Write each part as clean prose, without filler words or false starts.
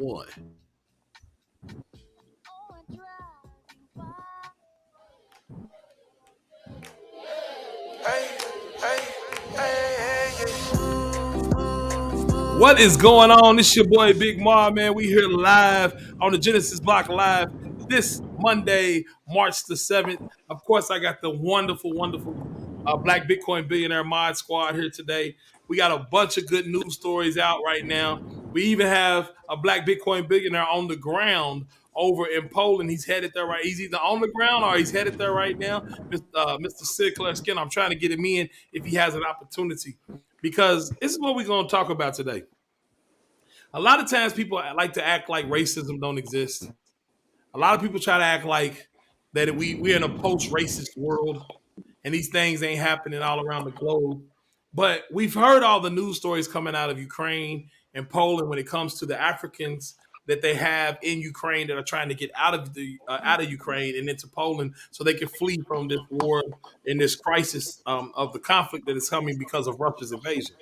one. What is going on? This your boy Big Mar, man. We here live on the Genesis Block Live this Monday, March the 7th. Of course, I got the wonderful Black Bitcoin Billionaire Mod Squad here today. We got a bunch of good news stories out right now. We even have a Black Bitcoin Billionaire on the ground over in Poland. He's headed there right. He's either on the ground or he's headed there right now. Mr. Sinclair Skin, I'm trying to get him in if he has an opportunity, because this is what we're going to talk about today. A lot of times people like to act like racism don't exist. A lot of people try to act like that we're in a post-racist world and these things ain't happening all around the globe. But we've heard all the news stories coming out of Ukraine and Poland when it comes to the Africans that they have in Ukraine that are trying to get out of Ukraine and into Poland so they can flee from this war and this crisis of the conflict that is coming because of Russia's invasion.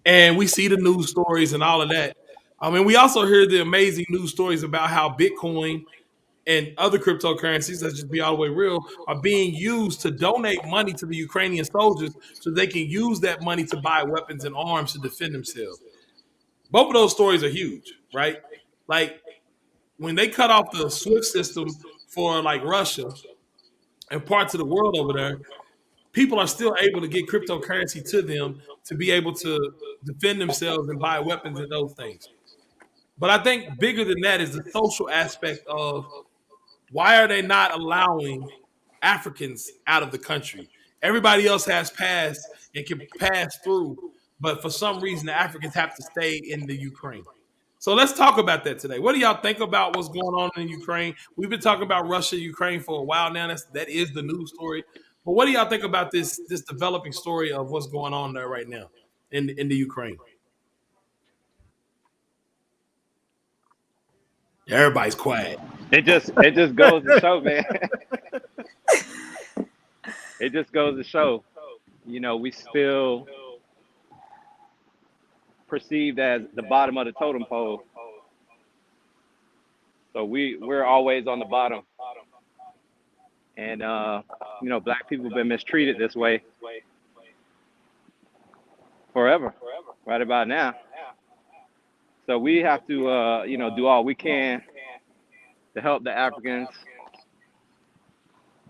And we see the news stories and all of that. I mean, we also hear the amazing news stories about how Bitcoin and other cryptocurrencies, let's just be all the way real, are being used to donate money to the Ukrainian soldiers so they can use that money to buy weapons and arms to defend themselves. Both of those stories are huge, right? Like when they cut off the SWIFT system for like Russia and parts of the world over there, people are still able to get cryptocurrency to them to be able to defend themselves and buy weapons and those things. But I think bigger than that is the social aspect of why are they not allowing Africans out of the country? Everybody else has passed and can pass through, but for some reason the Africans have to stay in the Ukraine. So let's talk about that today. What do y'all think about what's going on in Ukraine? We've been talking about Russia, Ukraine for a while now. That is the news story. But what do y'all think about this developing story of what's going on there right now in the Ukraine? Everybody's quiet. It just goes to show, man. It just goes to show, we still perceived as the bottom of the totem pole. So we're always on the bottom. And black people have been mistreated this way forever, right about now. So we have to do all we can to help the Africans,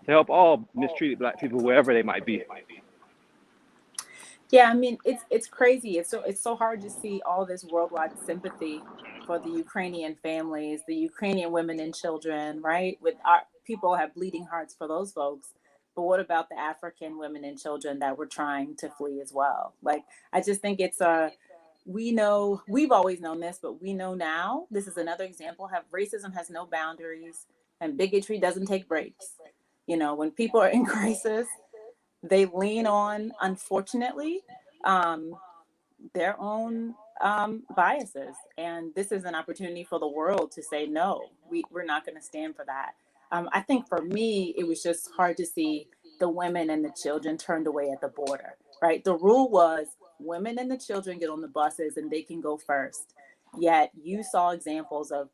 to help all mistreated black people wherever they might be. Yeah, I mean, it's crazy. It's so hard to see all this worldwide sympathy for the Ukrainian families, the Ukrainian women and children, right? With our people have bleeding hearts for those folks. But what about the African women and children that were trying to flee as well? Like, I just think it's we know, we've always known this, but we know now this is another example. Racism has no boundaries and bigotry doesn't take breaks. When people are in crisis, they lean on, unfortunately, their own biases. And this is an opportunity for the world to say, no, we're not going to stand for that. I think for me, it was just hard to see the women and the children turned away at the border, right? The rule was women and the children get on the buses and they can go first. Yet you saw examples of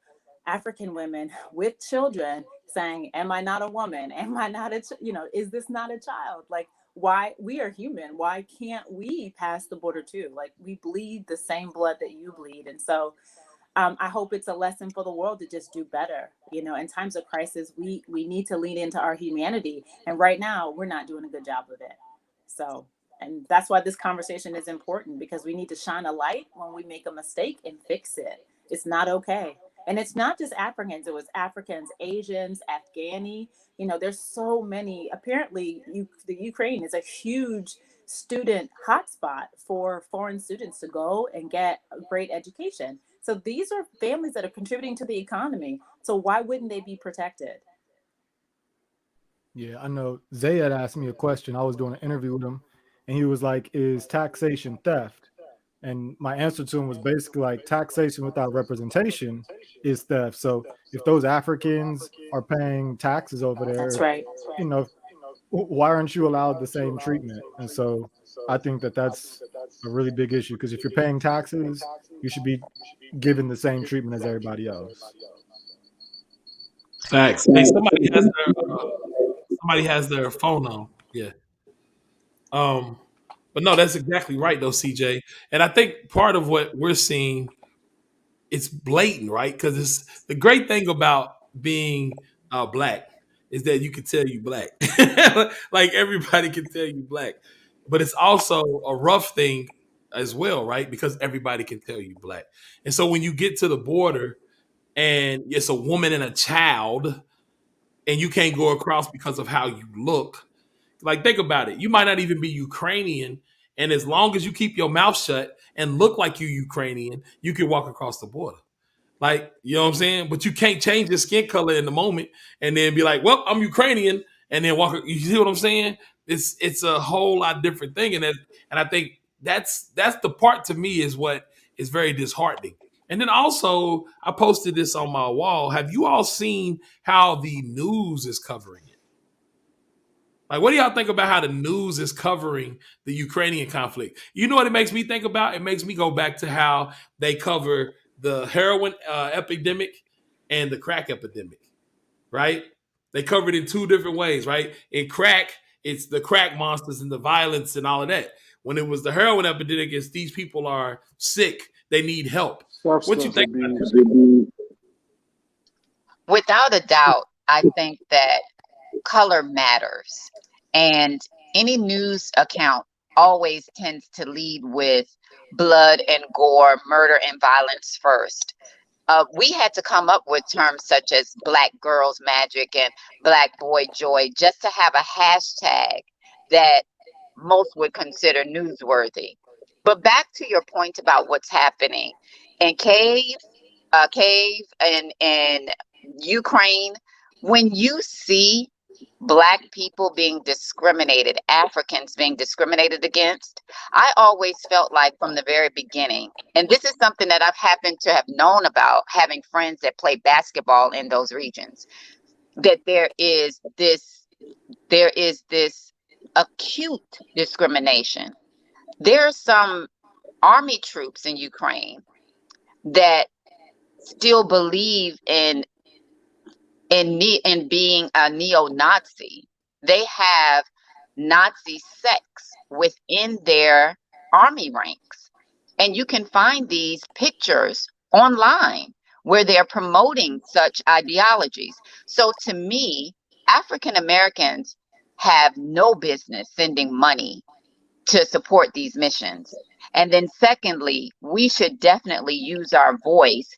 African women with children saying, am I not a woman? Am I not is this not a child? Like, why? We are human. Why can't we pass the border too? Like, we bleed the same blood that you bleed. And so I hope it's a lesson for the world to just do better. In times of crisis, we need to lean into our humanity. And right now, we're not doing a good job of it. So, and that's why this conversation is important, because we need to shine a light when we make a mistake and fix it. It's not okay. And it's not just Africans. It was Africans, Asians, Afghani. There's so many. Apparently, the Ukraine is a huge student hotspot for foreign students to go and get a great education. So these are families that are contributing to the economy. So why wouldn't they be protected? Yeah, I know. Zay had asked me a question. I was doing an interview with him, and he was like, is taxation theft? And my answer to him was basically like, taxation without representation is theft. So if those Africans are paying taxes over there, that's right. Why aren't you allowed the same treatment? And so I think that that's a really big issue, because if you're paying taxes you should be given the same treatment as everybody else. Facts. Hey, somebody has their phone on. Yeah. Um, but no, that's exactly right though, CJ. And I think part of what we're seeing, it's blatant, right? Because it's the great thing about being black is that you can tell you black. Like everybody can tell you black. But it's also a rough thing as well, right? Because everybody can tell you black. And so when you get to the border and it's a woman and a child, and you can't go across because of how you look. Like, think about it. You might not even be Ukrainian, and as long as you keep your mouth shut and look like you Ukrainian, you can walk across the border. Like, you know what I'm saying? But you can't change your skin color in the moment and then be like, "Well, I'm Ukrainian," and then walk. You see what I'm saying? It's a whole lot different thing, and I think that's the part to me is what is very disheartening. And then also, I posted this on my wall. Have you all seen how the news is covering it? Like, what do y'all think about how the news is covering the Ukrainian conflict? You know what it makes me think about? It makes me go back to how they cover the heroin epidemic and the crack epidemic, right? They cover it in two different ways, right? In crack, it's the crack monsters and the violence and all of that. When it was the heroin epidemic, it's these people are sick, they need help. What you Substance think about abuse. that? Without a doubt, I think that color matters. And any news account always tends to lead with blood and gore, murder and violence first. We had to come up with terms such as Black Girls Magic and Black Boy Joy just to have a hashtag that most would consider newsworthy. But back to your point about what's happening in cave in Ukraine, when you see Black people being discriminated, Africans being discriminated against, I always felt like from the very beginning, and this is something that I've happened to have known about having friends that play basketball in those regions, that there is this acute discrimination. There are some army troops in Ukraine that still believe in being a neo-Nazi. They have Nazi sex within their army ranks. And you can find these pictures online where they're promoting such ideologies. So to me, African Americans have no business sending money to support these missions. And then secondly, we should definitely use our voice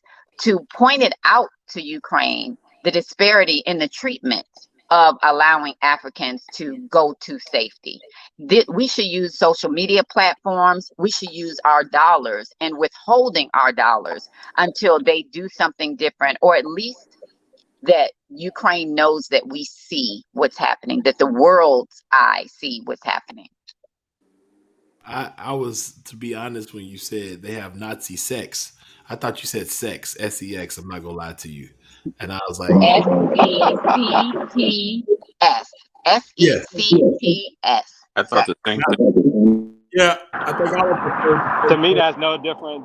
to point it out to Ukraine, the disparity in the treatment of allowing Africans to go to safety. We should use social media platforms. We should use our dollars and withholding our dollars until they do something different, or at least that Ukraine knows that we see what's happening, that the world's eye see what's happening. I was, to be honest, when you said they have Nazi sex, I thought you said sex, S-E-X. I'm not gonna lie to you, and I was like, S-E-C-T-S, yeah, S-E-C-T-S. I thought the same thing. yeah. I think I would prefer. To me, that's no different.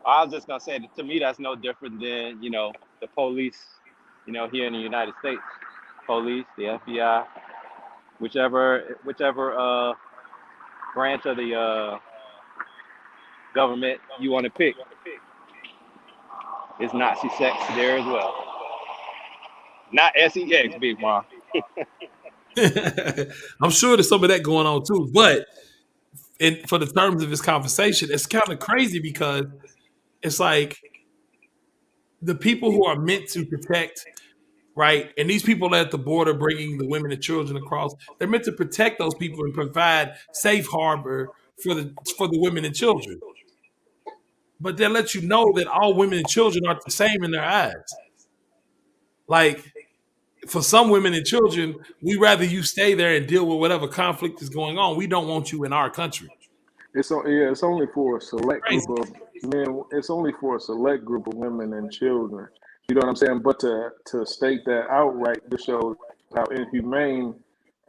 I was just gonna say that to me, that's no different than the police, here in the United States, police, the FBI, whichever branch of the government you want to pick. It's Nazi sex there as well. Not S-E-X, Big Mom. I'm sure there's some of that going on too, but for the terms of this conversation, it's kind of crazy because it's like the people who are meant to protect, right? And these people at the border bringing the women and children across, they're meant to protect those people and provide safe harbor for the women and children. But they let you know that all women and children aren't the same in their eyes. Like, for some women and children, we rather you stay there and deal with whatever conflict is going on. We don't want you in our country. It's only for a select Crazy. group of men. It's only for a select group of women and children. You know what I'm saying? But to state that outright, this shows how inhumane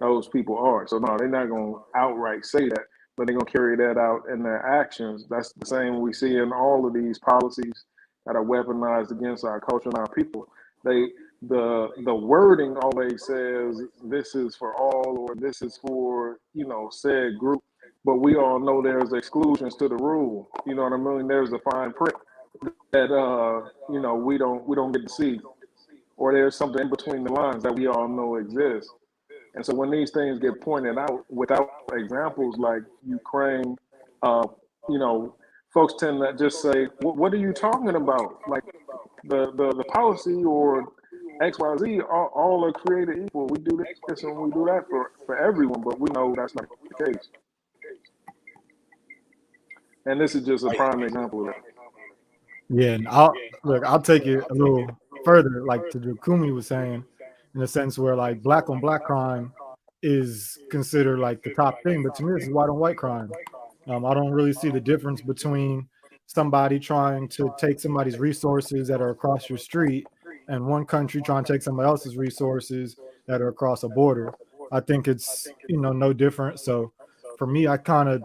those people are. So no, they're not gonna outright say that. but they're gonna carry that out in their actions. That's the same we see in all of these policies that are weaponized against our culture and our people. They the wording always says this is for all or this is for said group, but we all know there's exclusions to the rule. You know what I mean? There's a fine print that we don't get to see, or there's something in between the lines that we all know exists. And so when these things get pointed out without examples like Ukraine, uh, you know, folks tend to just say, "What are you talking about? Like the policy or X, Y, Z, all are created equal. We do this and we do that for everyone, but we know that's not the case." And this is just a prime example of that. Yeah, and I'll take it a little further, like to the Kumi was saying, in the sense where like black on black crime is considered like the top thing, but to me this is white on white crime. I don't really see the difference between somebody trying to take somebody's resources that are across your street and one country trying to take somebody else's resources that are across a border. I think it's no different. So for me, I kind of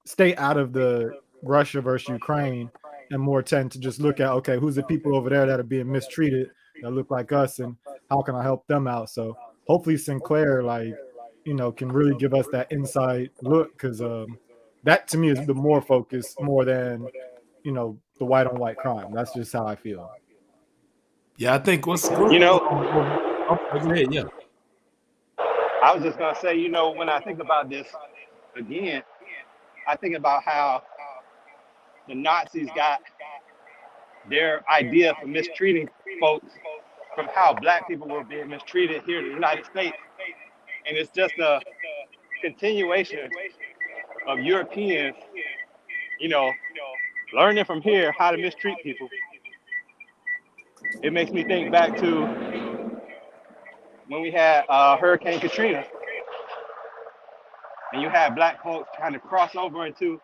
stay out of the Russia versus Ukraine and more tend to just look at, okay, who's the people over there that are being mistreated that look like us and how can I help them out? So hopefully Sinclair can really give us that inside look, because that to me is the more focus more than the white on white crime. That's just how I feel. Yeah, I think what's You know, oh, go ahead, yeah. I was just gonna say, when I think about this again, I think about how the Nazis got their idea for mistreating folks from how black people were being mistreated here in the United States. And it's just a continuation of Europeans, you know, learning from here how to mistreat people. It makes me think back to when we had Hurricane Katrina, and you had black folks trying to cross over into,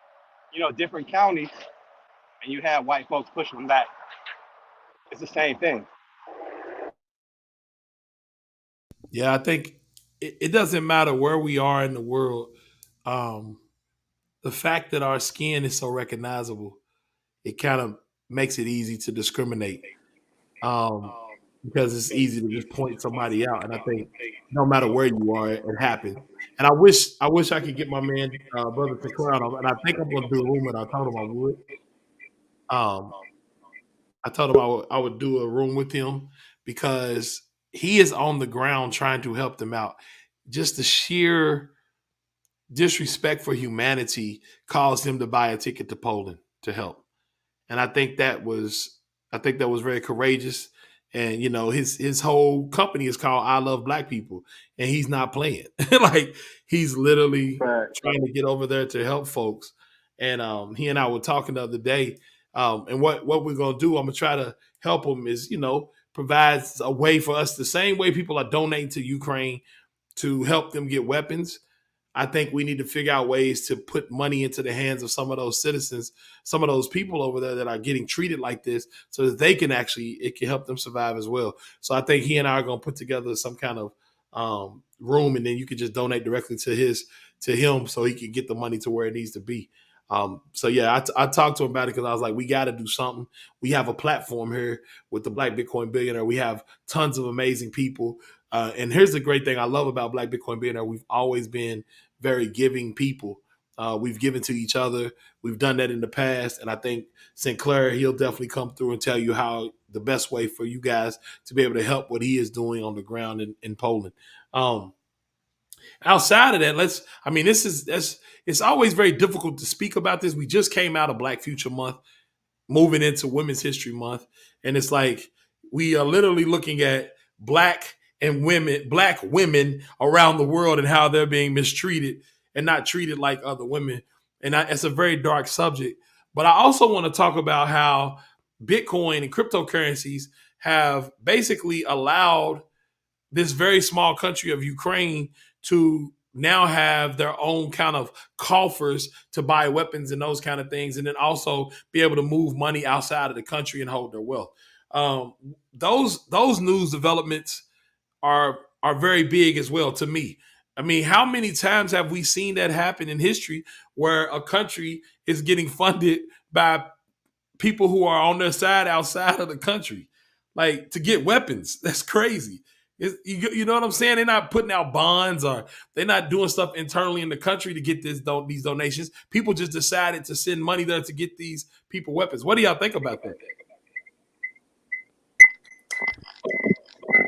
different counties, and you had white folks pushing them back. It's the same thing. Yeah, I think it doesn't matter where we are in the world. Um, the fact that our skin is so recognizable, it kind of makes it easy to discriminate. Um, because it's easy to just point somebody out. And I think no matter where you are, it happens. And I wish I could get my man, brother Sinclair on, and I think I'm gonna do a room, and I told him I would. Um, I told him I would do a room with him because he is on the ground trying to help them out. Just the sheer disrespect for humanity caused him to buy a ticket to Poland to help. And I think that was very courageous. And his whole company is called I Love Black People, and he's not playing. Like he's literally Facts. trying to get over there to help folks. And he and I were talking the other day. And what we're gonna do, I'm gonna try to help him is provides a way for us the same way people are donating to Ukraine to help them get weapons. I think we need to figure out ways to put money into the hands of some of those citizens, some of those people over there that are getting treated like this, so that it can help them survive as well. So I think he and I are going to put together some kind of room, and then you could just donate directly to him, so he can get the money to where it needs to be. So yeah, I talked to him about it because I was like, we got to do something. We have a platform here with the Black Bitcoin Billionaire. We have tons of amazing people. And here's the great thing I love about Black Bitcoin Billionaire. We've always been very giving people. We've given to each other. We've done that in the past. And I think Sinclair, he'll definitely come through and tell you how the best way for you guys to be able to help what he is doing on the ground in Poland. Outside of that, it's always very difficult to speak about this. We just came out of Black Future Month, moving into Women's History Month. And it's like we are literally looking at black women around the world and how they're being mistreated and not treated like other women. And it's a very dark subject. But I also want to talk about how Bitcoin and cryptocurrencies have basically allowed this very small country of Ukraine to now have their own kind of coffers to buy weapons and those kind of things, and then also be able to move money outside of the country and hold their wealth. Those news developments are very big as well to me. I mean, how many times have we seen that happen in history where a country is getting funded by people who are on their side outside of the country, like to get weapons? That's crazy. You know what I'm saying? They're not putting out bonds, or they're not doing stuff internally in the country to get these donations. People just decided to send money there to get these people weapons. What do y'all think about that?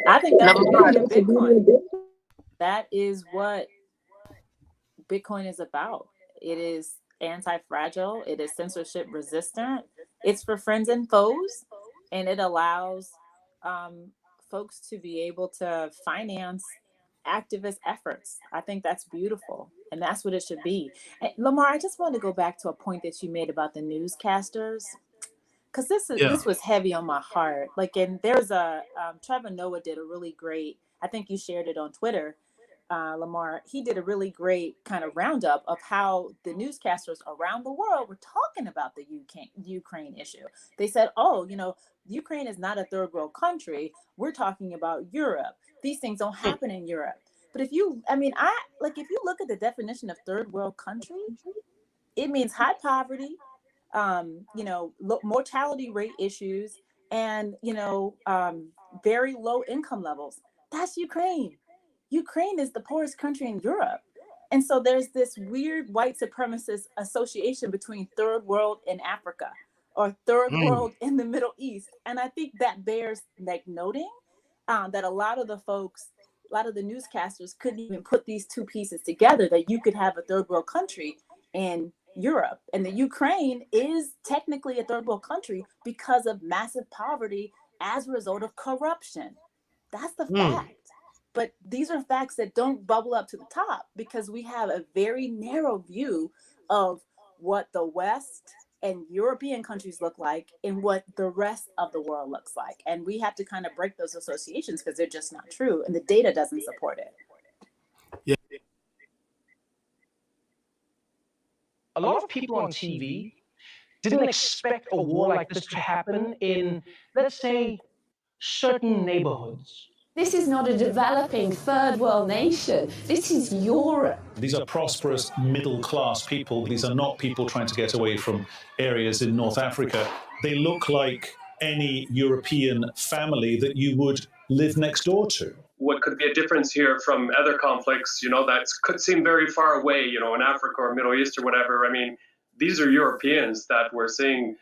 I think that's the Lamar, beauty of Bitcoin. That is what Bitcoin is about. It is anti-fragile. It is censorship resistant. It's for friends and foes, and it allows folks to be able to finance activist efforts. I think that's beautiful, and that's what it should be. And Lamar, I just wanted to go back to a point that you made about the newscasters, because Yeah. this was heavy on my heart. Like, and there's a Trevor Noah did a really great. I think you shared it on Twitter, Lamar. He did a really great kind of roundup of how the newscasters around the world were talking about the Ukraine issue. They said, "Oh, Ukraine is not a third world country. We're talking about Europe. These things don't happen in Europe." But if you, I mean, if you look at the definition of third world country, it means high poverty, mortality rate issues, and very low income levels. That's Ukraine. Ukraine is the poorest country in Europe. And so there's this weird white supremacist association between third world and Africa, or third Mm. world in the Middle East. And I think that bears like noting, that a lot of the newscasters couldn't even put these two pieces together, that you could have a third world country in Europe. And the Ukraine is technically a third world country because of massive poverty as a result of corruption. That's the Mm. fact. But these are facts that don't bubble up to the top because we have a very narrow view of what the West and European countries look like and what the rest of the world looks like. And we have to kind of break those associations because they're just not true. And the data doesn't support it. Yeah. A lot of people on TV didn't expect a war like this to happen in, let's say, certain neighborhoods. This is not a developing third world nation. This is Europe. These are prosperous middle class people. These are not people trying to get away from areas in North Africa. They look like any European family that you would live next door to. What could be a difference here from other conflicts, that could seem very far away, in Africa or Middle East or whatever. I mean, these are Europeans that we're seeing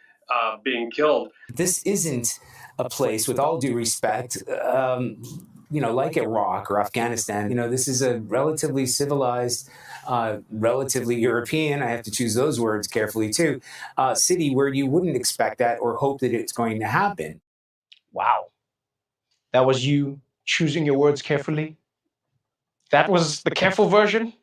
being killed. This isn't a place, with all due respect, like Iraq or Afghanistan. This is a relatively civilized, relatively European, I have to choose those words carefully too, city where you wouldn't expect that or hope that it's going to happen. Wow. That was you choosing your words carefully? That was the careful version?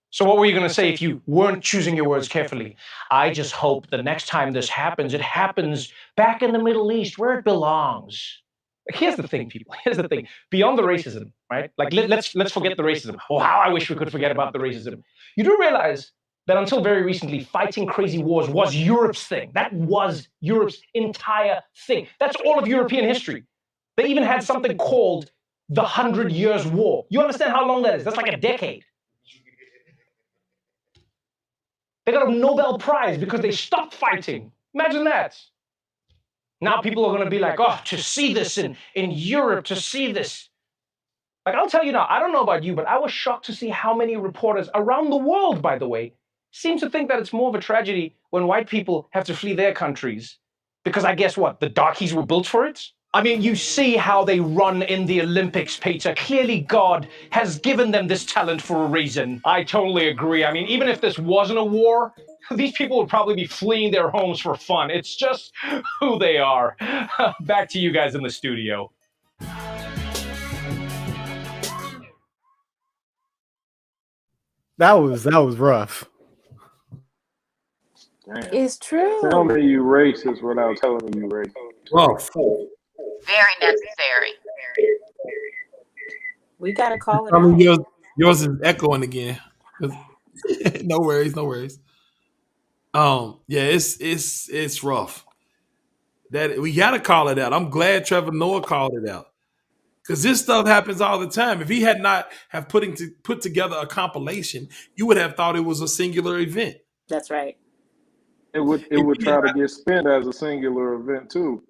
So what were you going to say if you weren't choosing your words carefully? I just hope the next time this happens, it happens back in the Middle East where it belongs. Like, here's the thing, people. Here's the thing. Beyond the racism, right? Like, let's forget the racism. Oh, how I wish we could forget about the racism. You do realize that until very recently, fighting crazy wars was Europe's thing. That was Europe's entire thing. That's all of European history. They even had something called the 100 Years' War. You understand how long that is? That's like a decade. They got a Nobel Prize because they stopped fighting. Imagine that. Now people are going to be like, oh, to see this in Europe, to see this. Like, I'll tell you now, I don't know about you, but I was shocked to see how many reporters around the world, by the way, seem to think that it's more of a tragedy when white people have to flee their countries. Because I guess what? The darkies were built for it? I mean, you see how they run in the Olympics, Peter. Clearly, God has given them this talent for a reason. I totally agree. I mean, even if this wasn't a war, these people would probably be fleeing their homes for fun. It's just who they are. Back to you guys in the studio. That was rough. Damn. It's true. Tell me you racist without telling me you racist. Oh, Very necessary. We got to call it I mean, out. yours is echoing again. No worries, no worries. Yeah, it's rough. That we gotta call it out. I'm glad Trevor Noah called it out. Because this stuff happens all the time. If he had not have put together a compilation, you would have thought it was a singular event. That's right. It If would he had try to get spent as a singular event too.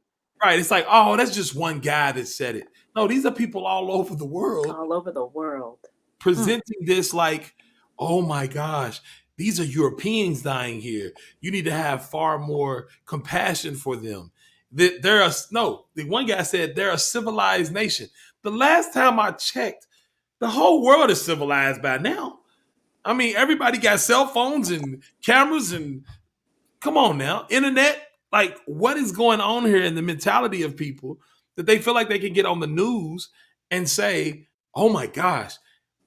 Right. It's like, oh, that's just one guy that said it. No, these are people all over the world All over the world. presenting this like, oh my gosh, these are Europeans dying here. You need to have far more compassion for them. The one guy said they're a civilized nation. The last time I checked, the whole world is civilized by now. I mean, everybody got cell phones and cameras and come on now, internet. Like, what is going on here in the mentality of people that they feel like they can get on the news and say, oh my gosh,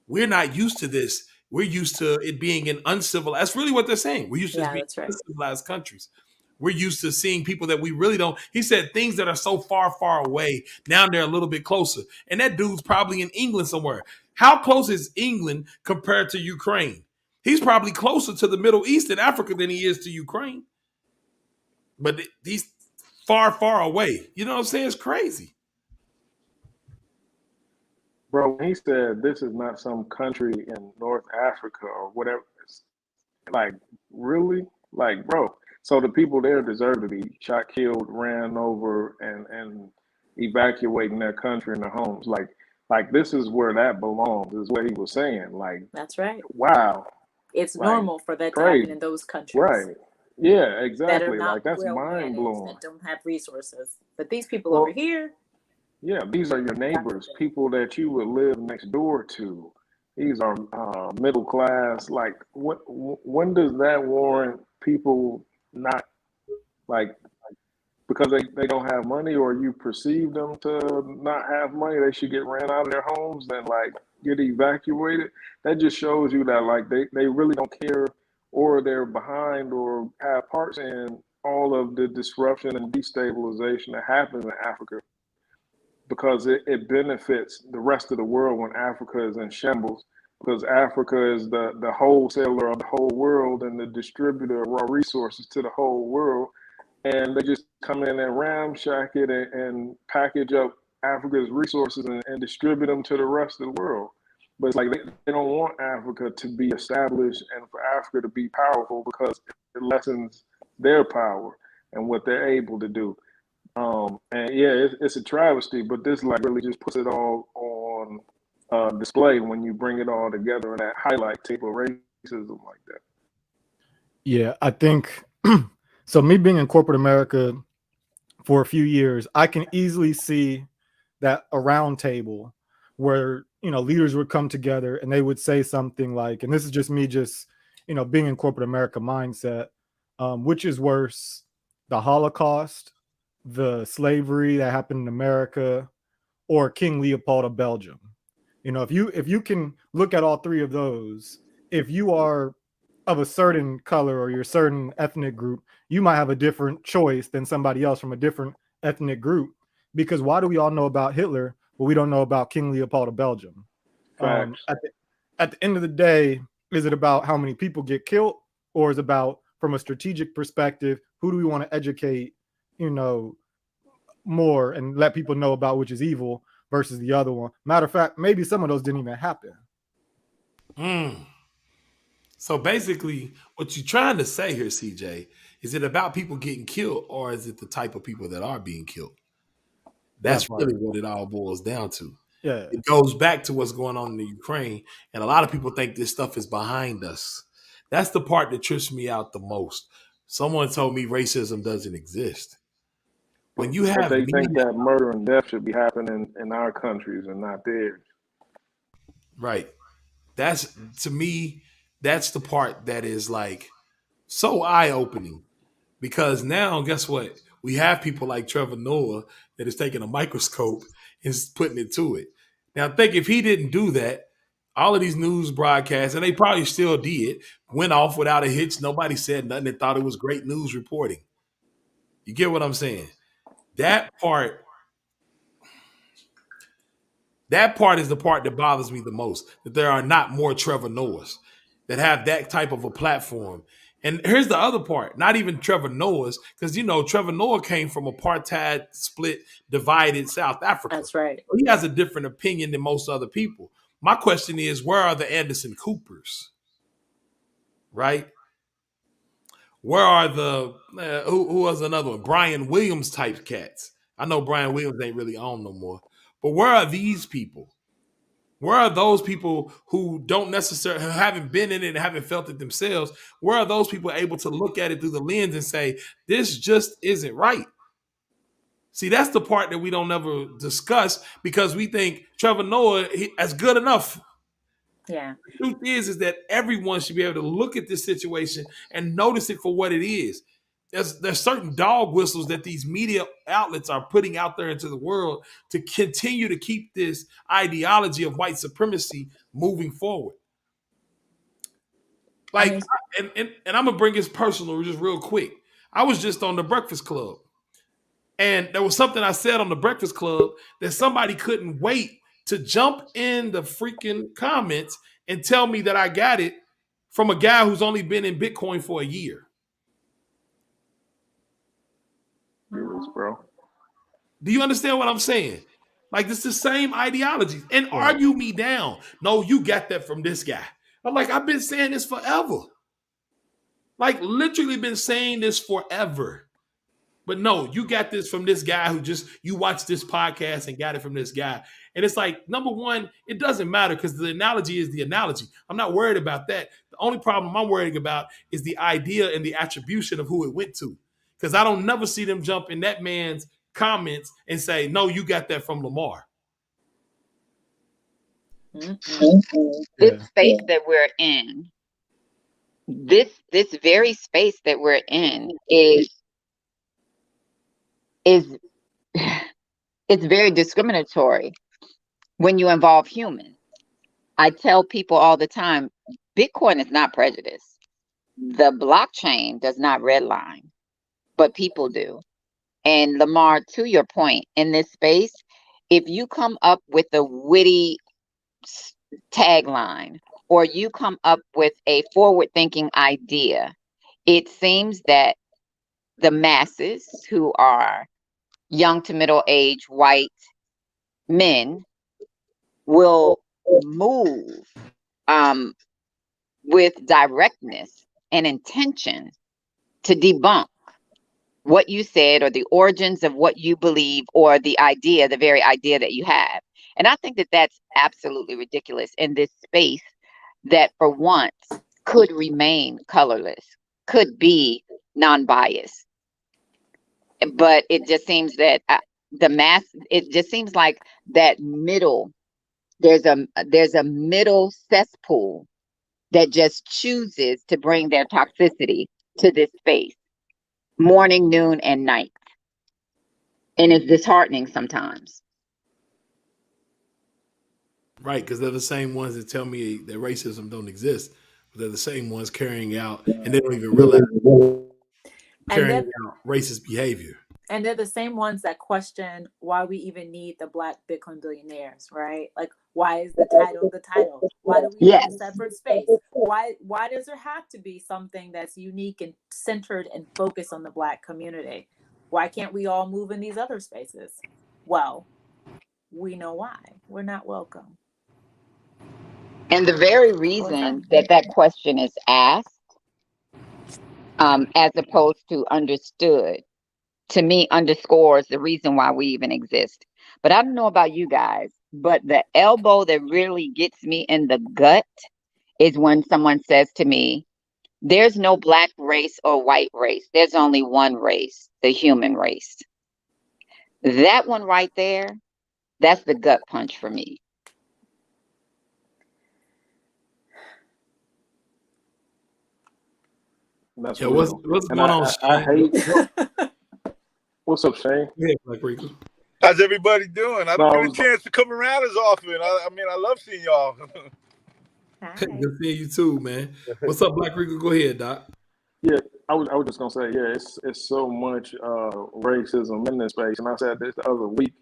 we're not used to this. We're used to it being an uncivilized. That's really what they're saying. We're used to this Yeah, being that's right. uncivilized countries. We're used to seeing people that we really don't. He said things that are so far, far away. Now they're a little bit closer. And that dude's probably in England somewhere. How close is England compared to Ukraine? He's probably closer to the Middle East and Africa than he is to Ukraine. But he's far, far away. You know what I'm saying? It's crazy. Bro, when he said this is not some country in North Africa or whatever, it's like, really? Like, bro, so the people there deserve to be shot, killed, ran over, and evacuating their country and their homes. Like this is where that belongs, is what he was saying. Like, That's right. wow, It's like normal for that to happen crazy. in those countries Right. Yeah, that are exactly. not Like that's well mind managed, blowing. that don't have resources. But these people over Well, here, yeah, these are your neighbors, people that you would live next door to. These are middle class. Like, when does that warrant people not like because they don't have money, or you perceive them to not have money, they should get ran out of their homes and like get evacuated? That just shows you that like they really don't care, or they're behind or have parts in all of the disruption and destabilization that happens in Africa, because it benefits the rest of the world when Africa is in shambles. Because Africa is the wholesaler of the whole world and the distributor of raw resources to the whole world. And they just come in and ramshack it and package up Africa's resources and distribute them to the rest of the world. But it's like they don't want Africa to be established and for Africa to be powerful, because it lessens their power and what they're able to do. And yeah, it's a travesty, but this like really just puts it all on display when you bring it all together in that highlight tape of racism like that. Yeah, I think so. Me being in corporate America for a few years, I can easily see that a round table where leaders would come together and they would say something like, and this is just me, just being in corporate America mindset, which is worse, the Holocaust, the slavery that happened in America, or King Leopold of Belgium. If you can look at all three of those, if you are of a certain color or you're a certain ethnic group, you might have a different choice than somebody else from a different ethnic group. Because why do we all know about Hitler, but we don't know about King Leopold of Belgium? At the end of the day, is it about how many people get killed, or is it about, from a strategic perspective, who do we want to educate, more and let people know about which is evil versus the other one? Matter of fact, maybe some of those didn't even happen. So basically, what you're trying to say here, CJ, is it about people getting killed, or is it the type of people that are being killed? That's really what it all boils down to. Yeah. It goes back to what's going on in the Ukraine, and a lot of people think this stuff is behind us. That's the part that trips me out the most. Someone told me racism doesn't exist. When you But have they media, think that murder and death should be happening in our countries and not theirs. right? That's, to me, that's the part that is like so eye-opening, because now guess what? We have people like Trevor Noah that is taking a microscope and putting it to it. Now think, if he didn't do that, all of these news broadcasts, and they probably still did, went off without a hitch. Nobody said nothing. They thought it was great news reporting. You get what I'm saying? That part is the part that bothers me the most, that there are not more Trevor Noahs that have that type of a platform And here's the other part, not even Trevor Noah's, because Trevor Noah came from apartheid, split, divided South Africa. That's right. He has a different opinion than most other people. My question is, where are the Anderson Coopers? Right? Where are the who was another one? Brian Williams type cats. I know Brian Williams ain't really on no more. But where are these people? Where are those people who don't necessarily who haven't been in it and haven't felt it themselves? Where are those people able to look at it through the lens and say, this just isn't right? See, that's the part that we don't ever discuss because we think Trevor Noah is good enough. Yeah. The truth is that everyone should be able to look at this situation and notice it for what it is. There's certain dog whistles that these media outlets are putting out there into the world to continue to keep this ideology of white supremacy moving forward. Like, and I'm gonna bring this personal just real quick. I was just on the Breakfast Club, and there was something I said on the Breakfast Club that somebody couldn't wait to jump in the freaking comments and tell me that I got it from a guy who's only been in Bitcoin for a year. Bro. Do you understand what I'm saying? Like, it's the same ideologies. And argue me down. No, you got that from this guy. I'm like, I've been saying this forever. Like, literally been saying this forever. But no, you got this from this guy who you watched this podcast and got it from this guy. And it's like, number one, it doesn't matter because the analogy is the analogy. I'm not worried about that. The only problem I'm worrying about is the idea and the attribution of who it went to. Because I don't never see them jump in that man's comments and say, no, you got that from Lamar. This space that we're in, this very space that we're in is it's very discriminatory when you involve humans. I tell people all the time, Bitcoin is not prejudice. The blockchain does not redline, but people do. And Lamar, to your point, in this space, if you come up with a witty tagline or you come up with a forward-thinking idea, it seems that the masses who are young to middle-aged white men will move with directness and intention to debunk what you said or the origins of what you believe or the very idea that you have. And I think that that's absolutely ridiculous in this space that for once could remain colorless, could be non-biased. But it just seems that it just seems like that middle, there's a middle cesspool that just chooses to bring their toxicity to this space, morning, noon, and night. And it's disheartening sometimes. Right, because they're the same ones that tell me that racism don't exist. But they're the same ones carrying out, and they don't even realize carrying out racist behavior. And they're the same ones that question why we even need the Black Bitcoin billionaires, right? Like, why is the title the title? Why do we need a separate space? Why does there have to be something that's unique and centered and focused on the Black community? Why can't we all move in these other spaces? Well, we know why. We're not welcome. And the very reason that question is asked, as opposed to understood, to me underscores the reason why we even exist. But I don't know about you guys, but the elbow that really gets me in the gut is when someone says to me, there's no Black race or white race. There's only one race, the human race. That one right there, that's the gut punch for me. That's what's going on? I hate. What's up, Shane? Yeah, Black Rico. How's everybody doing? I don't get a chance to come around as often. I mean, I love seeing y'all. Good seeing you too, man. What's up, Black Rico? Go ahead, Doc. Yeah, I was just gonna say, yeah, it's so much racism in this space, and I said this the other week,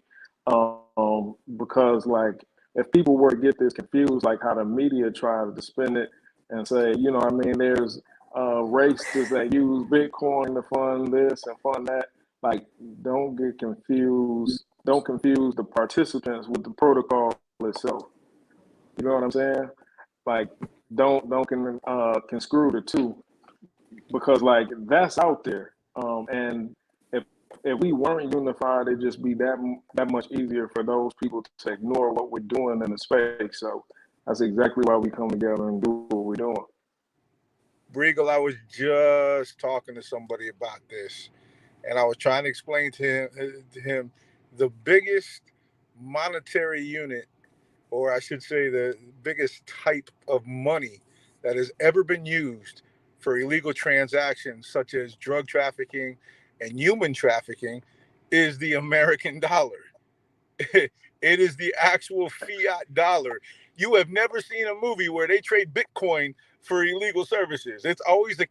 because like if people were to get this confused, like how the media tries to spin it and say, you know, I mean, there's racists that use Bitcoin to fund this and fund that. Like, don't get confused. Don't confuse the participants with the protocol itself. You know what I'm saying? Like, don't conscrew the two, because like that's out there. And if we weren't unified, it'd just be that much easier for those people to ignore what we're doing in the space. So that's exactly why we come together and do what we're doing. Briegel, I was just talking to somebody about this, and I was trying to explain to him the biggest monetary unit, or I should say the biggest type of money that has ever been used for illegal transactions such as drug trafficking and human trafficking is the American dollar. It is the actual fiat dollar. You have never seen a movie where they trade Bitcoin for illegal services. It's always a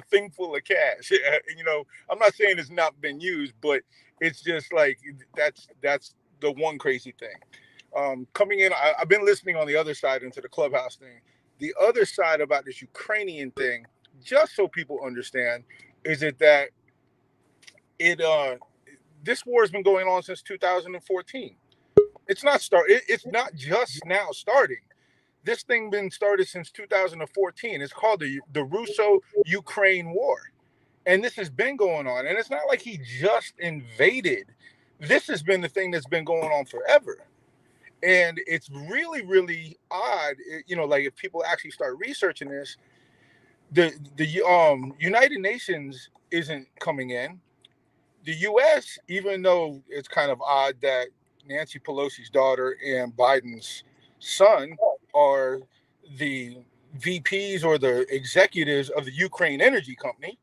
thing full of cash. You know, I'm not saying it's not been used, but it's just like that's the one crazy thing. Coming in, I've been listening on the other side into the Clubhouse thing. The other side about this Ukrainian thing, just so people understand, is that this war has been going on since 2014. It's not just now starting. This thing been started since 2014. It's called the Russo-Ukraine War, and this has been going on. And it's not like he just invaded. This has been the thing that's been going on forever. And it's really, really odd, you know, like if people actually start researching this, the United Nations isn't coming in. The U.S., even though it's kind of odd that Nancy Pelosi's daughter and Biden's son are the VPs or the executives of the Ukraine Energy Company,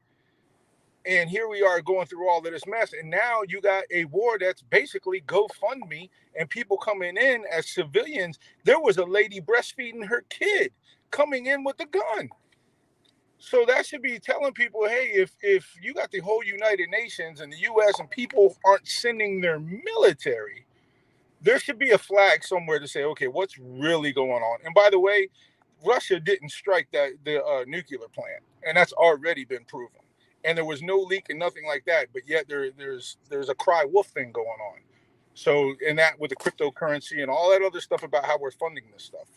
and here we are going through all of this mess, and now you got a war that's basically GoFundMe, and people coming in as civilians. There was a lady breastfeeding her kid coming in with a gun. So that should be telling people, hey, if you got the whole United Nations and the U.S. and people aren't sending their military, there should be a flag somewhere to say, okay, what's really going on? And by the way, Russia didn't strike the nuclear plant, and that's already been proven. And there was no leak and nothing like that, but yet there's a cry wolf thing going on. So, and that with the cryptocurrency and all that other stuff about how we're funding this stuff.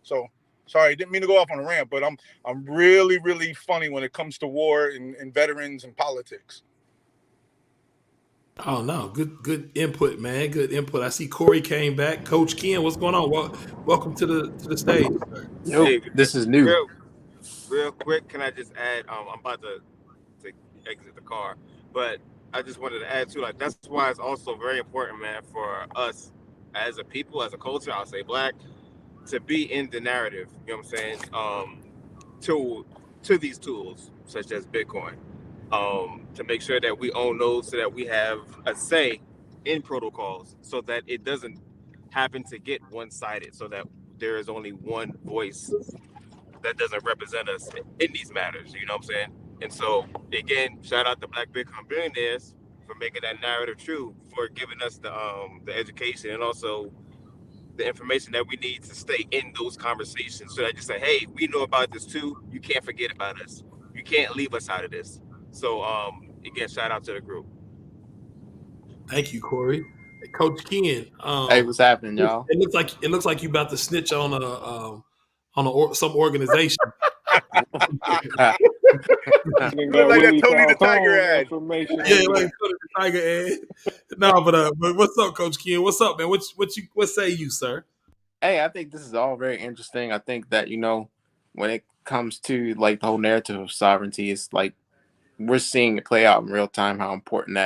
So, sorry, didn't mean to go off on a rant, but I'm really, really funny when it comes to war and veterans and politics. Oh no, good input, man. Good input. I see Corey came back. Coach Ken, what's going on? Welcome to the stage, sir. Yo, hey, this is new. Real quick, can I just add? I'm about to exit the car, but I just wanted to add too. Like that's why it's also very important, man, for us as a people, as a culture. I'll say Black, to be in the narrative. You know what I'm saying? To these tools such as Bitcoin, to make sure that we own those, so that we have a say in protocols, so that it doesn't happen to get one-sided, so that there is only one voice that doesn't represent us in these matters. You know what I'm saying? And so, again, shout out to Black Bitcoin billionaires for making that narrative true, for giving us the education and also the information that we need to stay in those conversations, so that you say, hey, we know about this too. You can't forget about us. You can't leave us out of this. So, again, shout out to the group. Thank you, Corey. Hey, Coach Ken. Hey, what's happening, y'all? It looks like you about to snitch on some organization. You look like that Tony the Tiger ad. Yeah, like Tony the Tiger ad. No, but what's up, Coach Ken? What's up, man? What say you, sir? Hey, I think this is all very interesting. I think that, you know, when it comes to like the whole narrative of sovereignty, it's like we're seeing it play out in real time, how important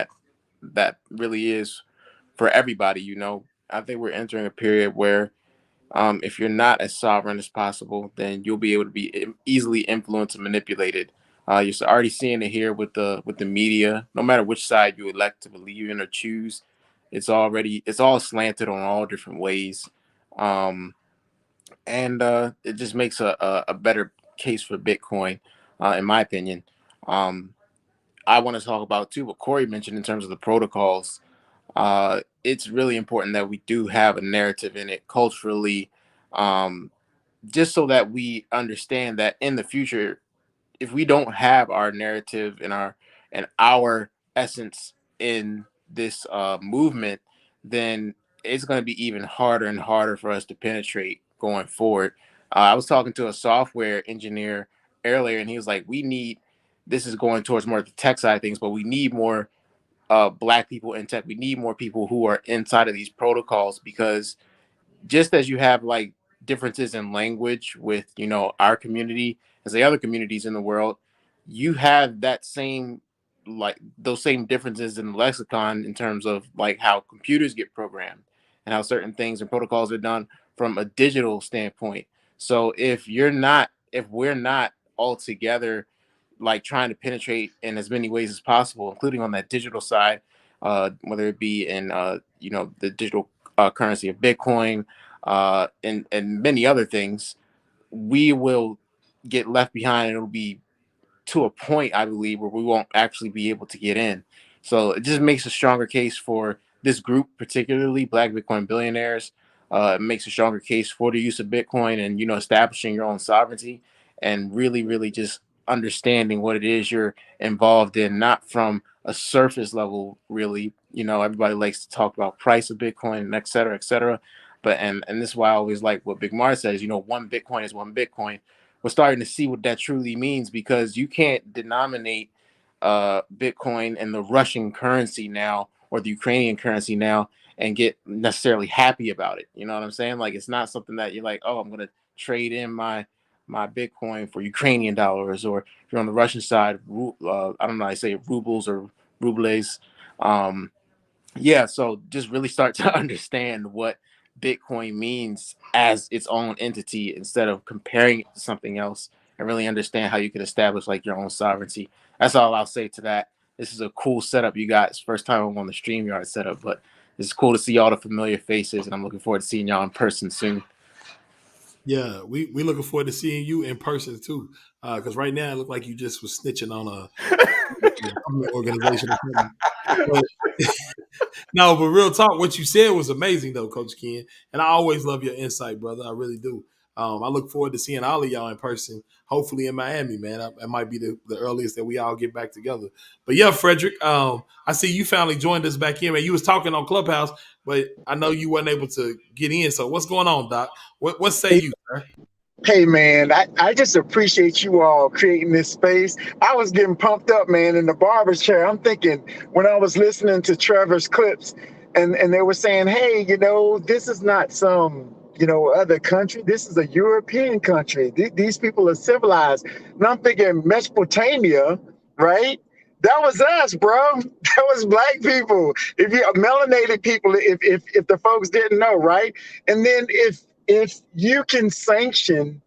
that really is for everybody. You know, I think we're entering a period where if you're not as sovereign as possible, then you'll be able to be easily influenced and manipulated. You're already seeing it here with the media. No matter which side you elect to believe in or choose, it's all slanted on all different ways, and it just makes a better case for Bitcoin, in my opinion. I want to talk about too what Corey mentioned in terms of the protocols. It's really important that we do have a narrative in it culturally, just so that we understand that in the future, if we don't have our narrative and our essence in this movement, then it's going to be even harder and harder for us to penetrate going forward. I was talking to a software engineer earlier, and he was like, "We need this is going towards more of the tech side of things, but we need more black people in tech. We need more people who are inside of these protocols because just as you have like differences in language with our community as the other communities in the world, you have that same like those same differences in the lexicon in terms of like how computers get programmed and how certain things and protocols are done from a digital standpoint. So if we're not all together like trying to penetrate in as many ways as possible, including on that digital side, whether it be in the digital currency of Bitcoin, and many other things, we will get left behind. And it'll be to a point, I believe, where we won't actually be able to get in. So it just makes a stronger case for this group, particularly Black Bitcoin billionaires. It makes a stronger case for the use of Bitcoin and establishing your own sovereignty and really, really just understanding what it is you're involved in, not from a surface level. Really, everybody likes to talk about price of Bitcoin and et cetera, et cetera. But and this is why I always like what Big Mar says. One Bitcoin is one Bitcoin. We're starting to see what that truly means because you can't denominate Bitcoin and the Russian currency now or the Ukrainian currency now and get necessarily happy about it. You know what I'm saying? Like it's not something that you're like, oh, I'm gonna trade in my Bitcoin for Ukrainian dollars, or if you're on the Russian side, I don't know, I say rubles or rubles. Yeah, so just really start to understand what Bitcoin means as its own entity instead of comparing it to something else, and really understand how you could establish like your own sovereignty. That's all I'll say to that. This is a cool setup you got. It's first time I'm on the StreamYard setup, but it's cool to see all the familiar faces, and I'm looking forward to seeing y'all in person soon. Yeah, we looking forward to seeing you in person too. Because right now it looked like you just was snitching on a organization or something. But no, but real talk, what you said was amazing though, Coach Ken. And I always love your insight, brother. I really do. I look forward to seeing all of y'all in person, hopefully in Miami, man. That might be the earliest that we all get back together. But yeah, Frederick, I see you finally joined us back in, man. You was talking on Clubhouse, but I know you weren't able to get in. So what's going on, Doc? What say you, sir? Hey man, I just appreciate you all creating this space. I was getting pumped up, man, in the barber's chair. I'm thinking when I was listening to Trevor's clips and they were saying, hey, this is not some, other country. This is a European country. These people are civilized. And I'm thinking Mesopotamia, right? That was us, bro. That was black people. If you melanated people, if the folks didn't know, right? And then if you can sanction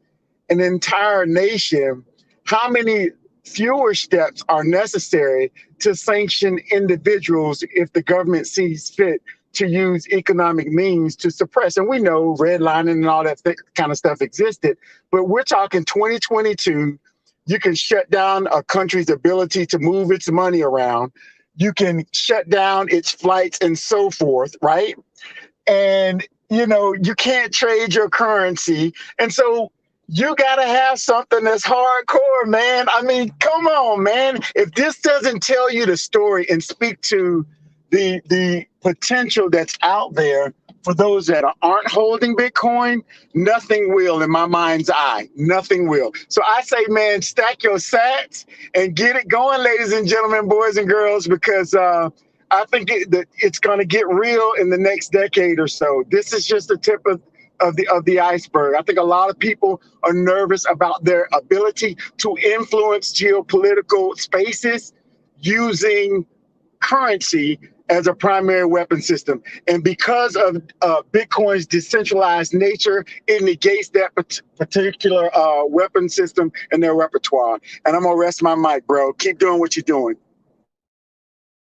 an entire nation, how many fewer steps are necessary to sanction individuals if the government sees fit to use economic means to suppress? And we know redlining and all that kind of stuff existed, but we're talking 2022. You can shut down a country's ability to move its money around. You can shut down its flights and so forth, right? And you can't trade your currency, and so you got to have something that's hardcore, man. I mean, come on, man. If this doesn't tell you the story and speak to the potential that's out there for those that aren't holding Bitcoin, nothing will in my mind's eye. Nothing will. So I say, man, stack your sats and get it going, ladies and gentlemen, boys and girls, because I think it's going to get real in the next decade or so. This is just the tip of the iceberg. I think a lot of people are nervous about their ability to influence geopolitical spaces using currency as a primary weapon system. And because of Bitcoin's decentralized nature, it negates that particular weapon system in their repertoire. And I'm going to rest my mic, bro. Keep doing what you're doing.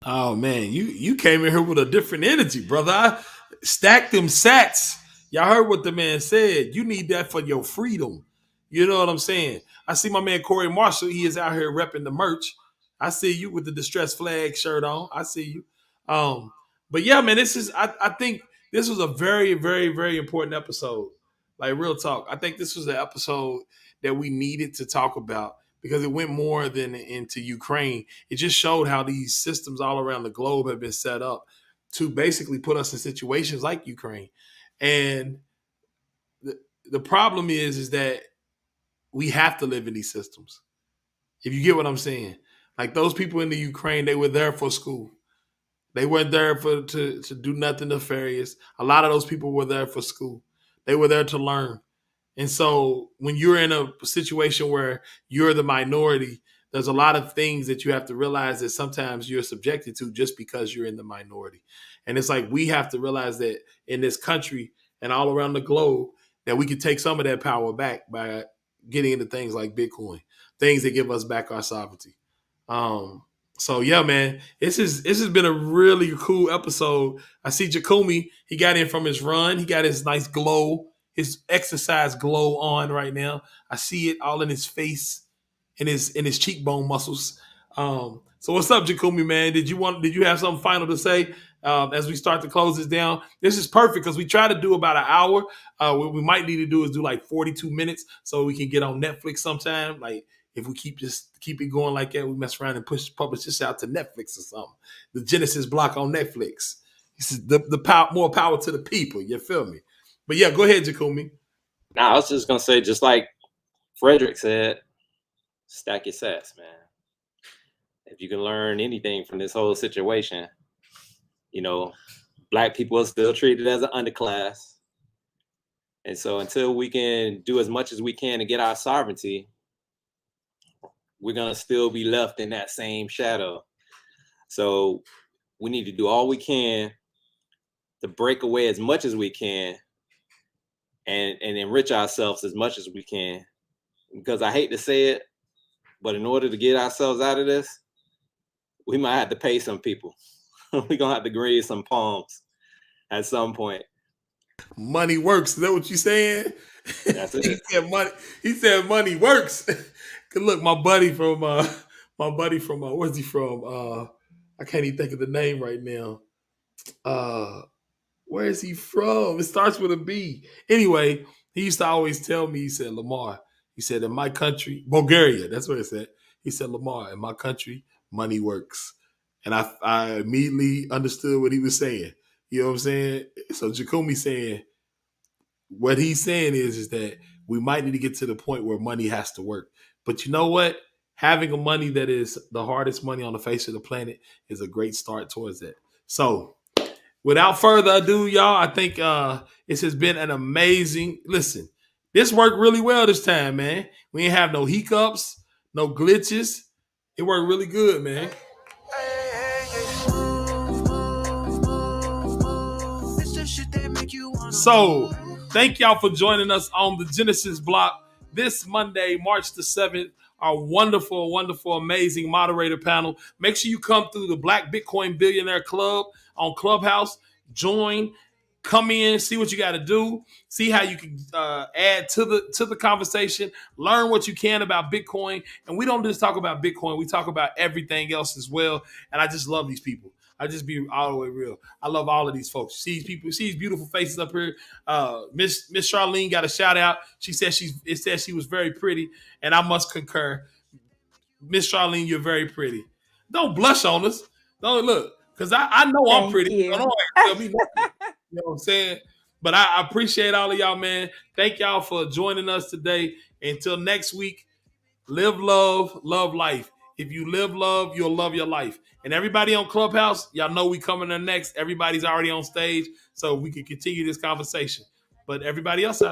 Oh man, you came in here with a different energy, brother. I stacked them sats. Y'all heard what the man said. You need that for your freedom. You know what I'm saying? I see my man Corey Marshall. He is out here repping the merch. I see you with the distress flag shirt on. I see you. But yeah, man, I think this was a very, very, very important episode. Like real talk. I think this was the episode that we needed to talk about because it went more than into Ukraine. It just showed how these systems all around the globe have been set up to basically put us in situations like Ukraine. And the problem is that we have to live in these systems. If you get what I'm saying. Like those people in the Ukraine, they were there for school. They weren't there to do nothing nefarious. A lot of those people were there for school. They were there to learn. And so when you're in a situation where you're the minority, there's a lot of things that you have to realize that sometimes you're subjected to just because you're in the minority. And it's like we have to realize that in this country and all around the globe that we can take some of that power back by getting into things like Bitcoin, things that give us back our sovereignty. So yeah, man, this has been a really cool episode. I see Jakumi, he got in from his run, he got his nice glow, his exercise glow on right now. I see it all in his face, in his cheekbone muscles. So what's up, Jakumi, man? Did you have something final to say as we start to close this down? This is perfect because we try to do about an hour. What we might need to do is do like 42 minutes so we can get on Netflix sometime. Like if we keep it going like that, we mess around and publish this out to Netflix or something. The Genesis block on Netflix. This is the power, more power to the people. You feel me? But yeah, go ahead, Jakumi. Nah, I was just gonna say, just like Frederick said, stack your sats, man. If you can learn anything from this whole situation, Black people are still treated as an underclass. And so until we can do as much as we can to get our sovereignty, we're going to still be left in that same shadow. So we need to do all we can to break away as much as we can and enrich ourselves as much as we can. Because I hate to say it, but in order to get ourselves out of this, we might have to pay some people. We're going to have to graze some palms at some point. Money works. Is that what you saying? That's it. He said money works. Cause look, my buddy from where's he from? I can't even think of the name right now. Where is he from? It starts with a B. Anyway, he used to always tell me, he said, Lamar, he said, in my country, Bulgaria, that's what it said. He said, Lamar, in my country, money works. And I immediately understood what he was saying. You know what I'm saying? So Jakumi saying, what he's saying is that we might need to get to the point where money has to work. But you know what? Having a money that is the hardest money on the face of the planet is a great start towards that. So without further ado, y'all, I think this has been an amazing, listen, this worked really well this time, man. We ain't have no hiccups, no glitches. It worked really good, man. So, thank y'all for joining us on the Genesis block this Monday, March the 7th. Our wonderful, wonderful, amazing moderator panel. Make sure you come through the Black Bitcoin Billionaire Club on Clubhouse. Join, come in, see what you got to do, see how you can add to the conversation, learn what you can about Bitcoin. And we don't just talk about Bitcoin, we talk about everything else as well. And I just love these people. I just be all the way real. I love all of these folks. See these people, see these beautiful faces up here. Miss Charlene got a shout out. She said she was very pretty, and I must concur. Miss Charlene, you're very pretty. Don't blush on us. Don't look, because I know I'm pretty. You. So don't tell me nothing. You know what I'm saying? But I appreciate all of y'all, man. Thank y'all for joining us today. Until next week, live love, love life. If you live love, you'll love your life. And everybody on Clubhouse, y'all know we coming there next. Everybody's already on stage, so we can continue this conversation. But everybody else out